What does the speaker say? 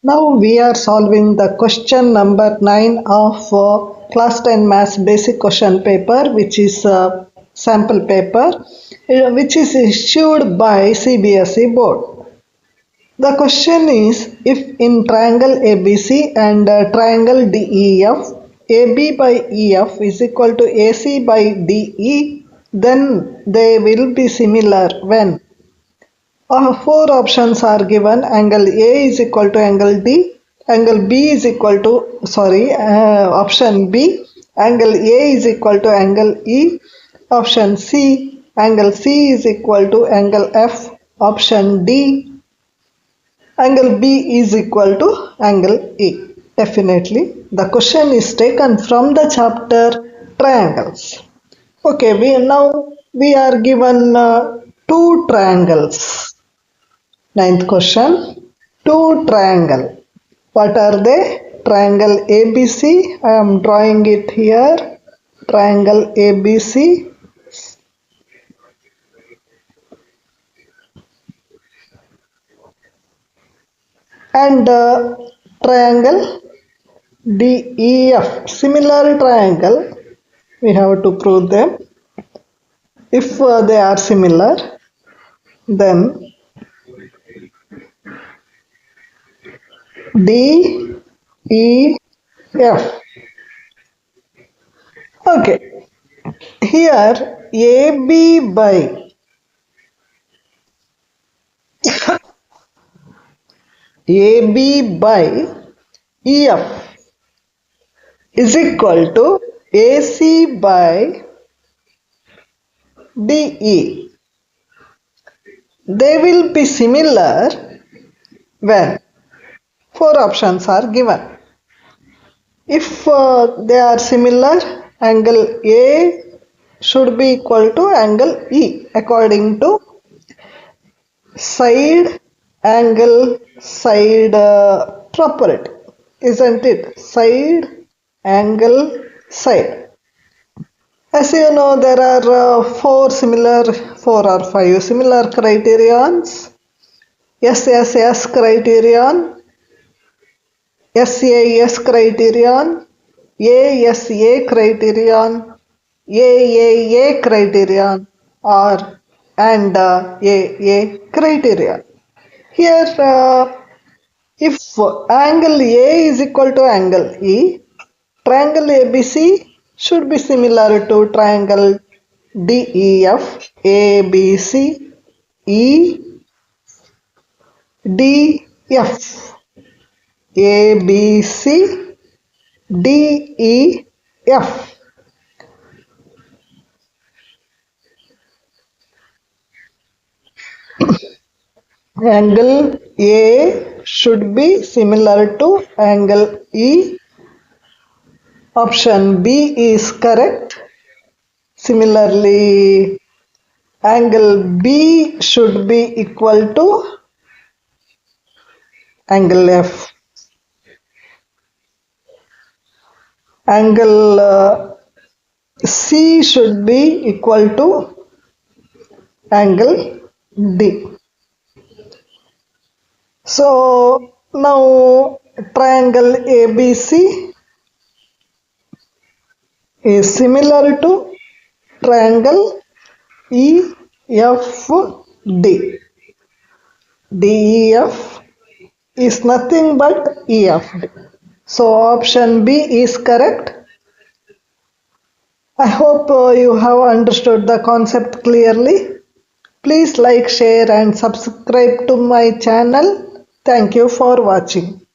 Now we are solving the question number 9 of class 10 maths basic question paper, which is a sample paper which is issued by CBSE board. The question is, if in triangle ABC and triangle DEF, AB by EF is equal to AC by DE, then they will be similar when four options are given. Angle A is equal to angle D, angle B is equal to, option B, angle A is equal to angle E, option C, angle C is equal to angle F, option D, angle B is equal to angle E. Definitely, the question is taken from the chapter triangles. Okay, we are given two triangles. Ninth question, two triangle. What are they? Triangle ABC. I am drawing it here. Triangle ABC. And triangle DEF. Similar triangle. We have to prove them. If they are similar, then DEF. Okay. Here AB by AB by EF is equal to AC by DE. They will be similar when four options are given. If they are similar, angle A should be equal to angle E according to side angle side property, isn't it? Side angle side. As you know, there are four or five similar criterions. SSS criterion, SAS criterion, ASA criterion, AAA criterion, and AA criterion. Here, if angle A is equal to angle E, triangle ABC should be similar to triangle DEF, ABC, DF, ABC, DEF. Angle A should be similar to angle E. Option B is correct. Similarly, angle B should be equal to angle F. Angle C should be equal to angle D. So now triangle ABC is similar to triangle EFD. DEF is nothing but EFD. So option B is correct. I hope you have understood the concept clearly. Please like, share and subscribe to my channel. Thank you for watching.